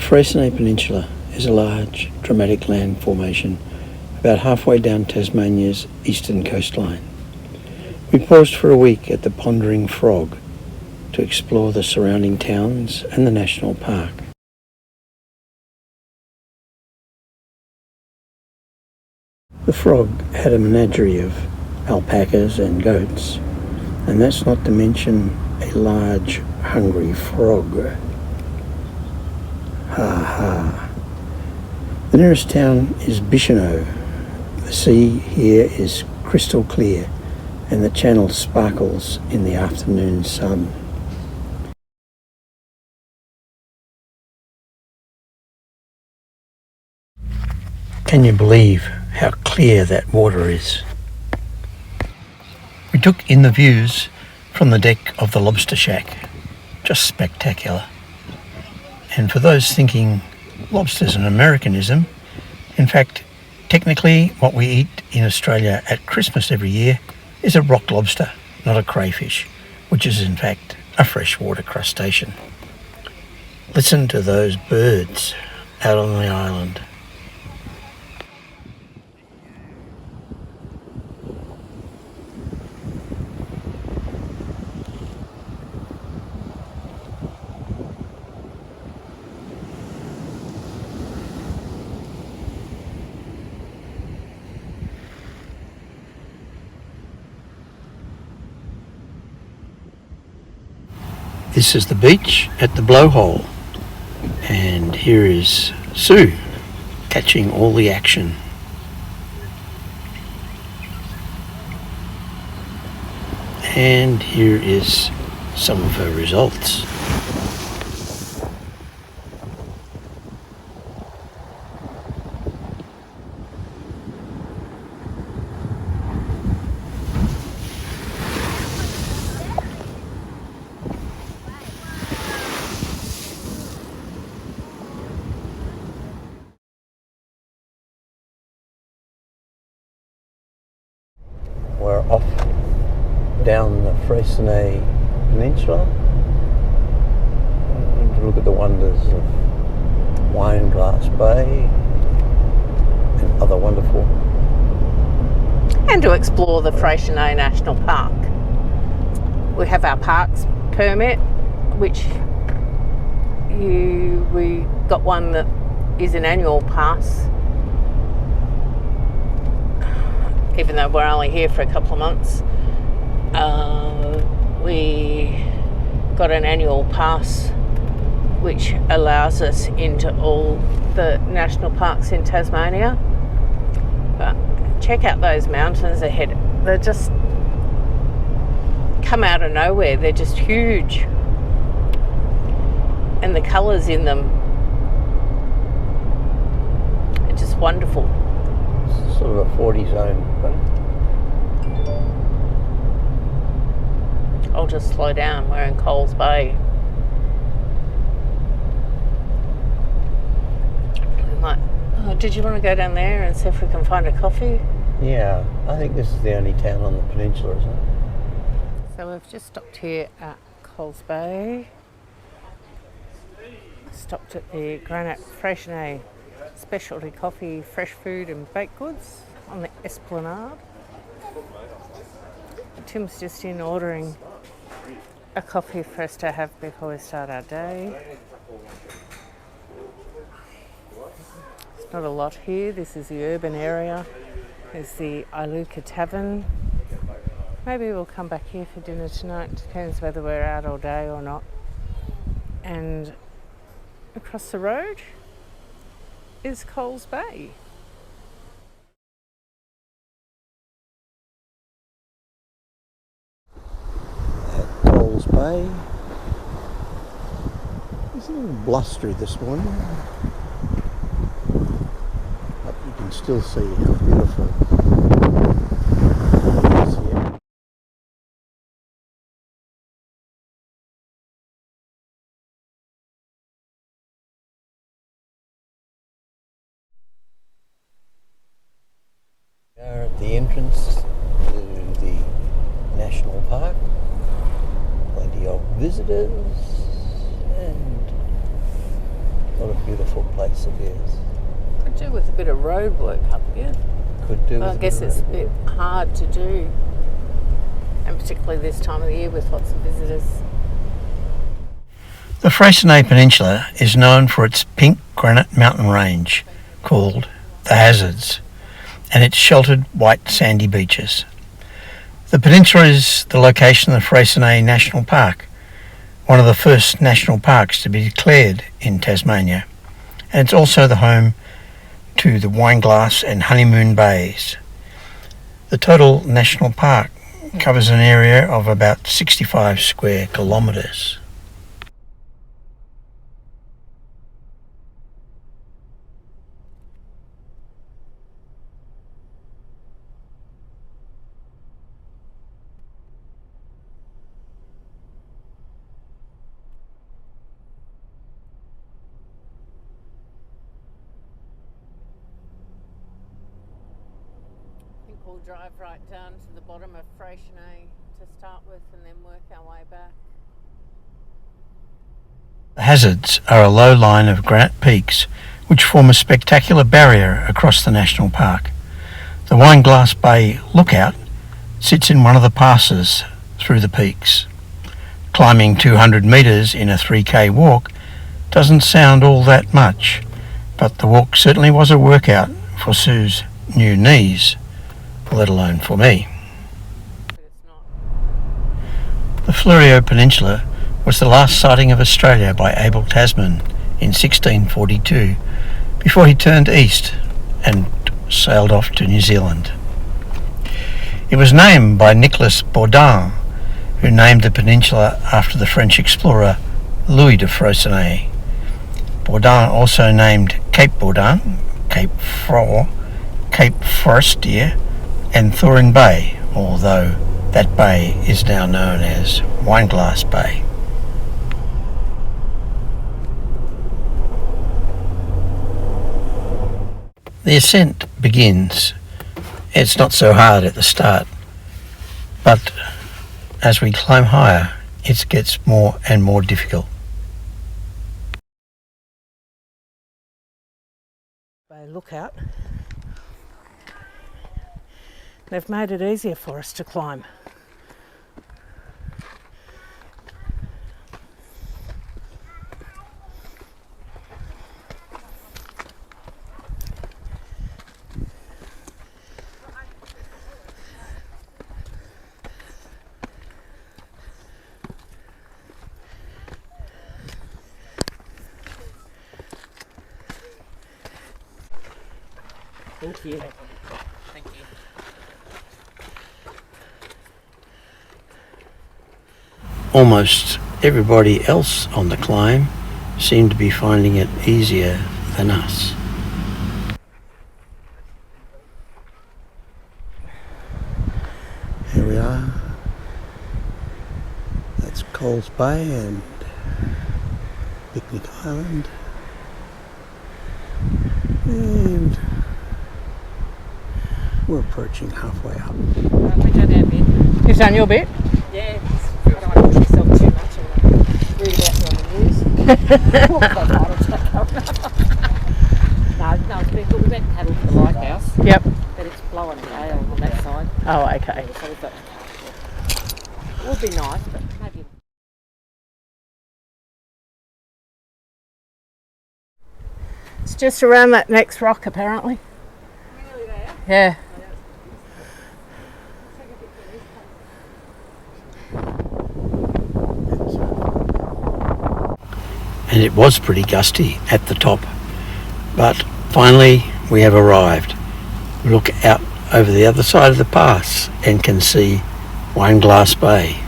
Freychinet Peninsula is a large, dramatic land formation about halfway down Tasmania's eastern coastline. We paused for a week at the Pondering Frog to explore the surrounding towns and the national park. The Frog had a menagerie of alpacas and goats, and that's not to mention a large, hungry frog. Ha ha. The nearest town is Bicheno. The sea here is crystal clear and the channel sparkles in the afternoon sun. Can you believe how clear that water is? We took in the views from the deck of the Lobster Shack. Just spectacular. And for those thinking lobster's an Americanism, in fact, technically what we eat in Australia at Christmas every year is a rock lobster, not a crayfish, which is in fact a freshwater crustacean. Listen to those birds out on the island. This is the beach at the blowhole, and here is Sue catching all the action. And here is some of her results. We're off down the Freychinet Peninsula to look at the wonders of Wineglass Bay and other wonderful. And to explore the Freychinet National Park. We have our parks permit, which we got one that is an annual pass. Even though we're only here for a couple of months, we got an annual pass which allows us into all the national parks in Tasmania. But check out those mountains ahead. They're just come out of nowhere. They're just huge. And the colours in them are just wonderful. Sort of a 40 zone, but I'll just slow down. We're in Coles Bay. Did you want to go down there and see if we can find a coffee? yeah, I think this is the only town on the peninsula, isn't it? So we've just stopped here at Coles Bay. Stopped at the Freychinet Specialty Coffee, Fresh Food and Baked Goods on the Esplanade. Tim's just in ordering a coffee for us to have before we start our day. There's not a lot here. This is the urban area. There's the Iluka Tavern. Maybe we'll come back here for dinner tonight. Depends whether we're out all day or not. And across the road is Coles Bay. At Coles Bay. It's a little blustery this morning, but you can still see how beautiful it is here. We are at the entrance to the National Park. Plenty of visitors and What a beautiful place it is. Could do with a bit of road work up here. Could do. I guess it's a bit hard to do, and particularly this time of the year with lots of visitors. The Freychinet Peninsula is known for its pink granite mountain range called the Hazards and its sheltered white sandy beaches. The peninsula is the location of the Freychinet National Park, one of the first national parks to be declared in Tasmania, and it's also the home to the Wineglass and Honeymoon Bays. The total national park covers an area of about 65 square kilometres. We'll drive right down to the bottom of Freychinet to start with and then work our way back. The Hazards are a low line of granite peaks which form a spectacular barrier across the national park. The Wineglass Bay Lookout sits in one of the passes through the peaks. Climbing 200 metres in a 3k walk doesn't sound all that much, but the walk certainly was a workout for Sue's new knees, let alone for me. The Fleurieu Peninsula was the last sighting of Australia by Abel Tasman in 1642, before he turned east and sailed off to New Zealand. It was named by Nicolas Baudin, who named the peninsula after the French explorer Louis de Freycinet. Baudin also named Cape Baudin, Cape Froid, Cape Forestier, and Thurin Bay, although that bay is now known as Wineglass Bay. The ascent begins. It's not so hard at the start, but as we climb higher, it gets more and more difficult. Bay Lookout. They've made it easier for us to climb. Thank you. Thank you. Almost everybody else on the climb seemed to be finding it easier than us. Here we are. That's Coles Bay and Picnic Island. And we're approaching halfway up. We've done our bit. You've done your bit? Yeah. I don't want to push myself too much and read about me on the news. No, it's been good. We went and paddled to the lighthouse. Yep. But it's blowing gale on that side. Oh, okay. Yeah, so we've got, it would be nice, but maybe. It's just around that next rock, apparently. Really, there? Yeah. And it was pretty gusty at the top, but finally we have arrived. We look out over the other side of the pass and can see Wineglass Bay.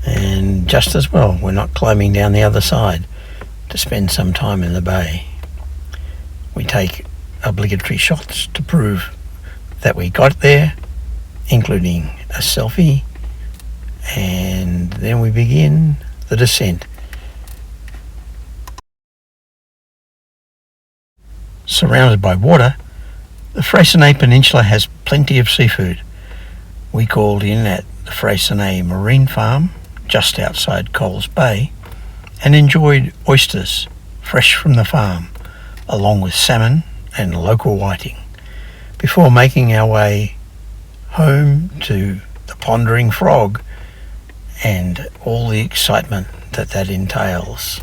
And just as well, we're not climbing down the other side to spend some time in the bay. We take obligatory shots to prove that we got there, including a selfie, and then we begin the descent. Surrounded by water, the Freychinet Peninsula has plenty of seafood. We called in at the Freychinet Marine Farm, just outside Coles Bay, and enjoyed oysters fresh from the farm, along with salmon and local whiting, before making our way home to the Pondering Frog and all the excitement that entails.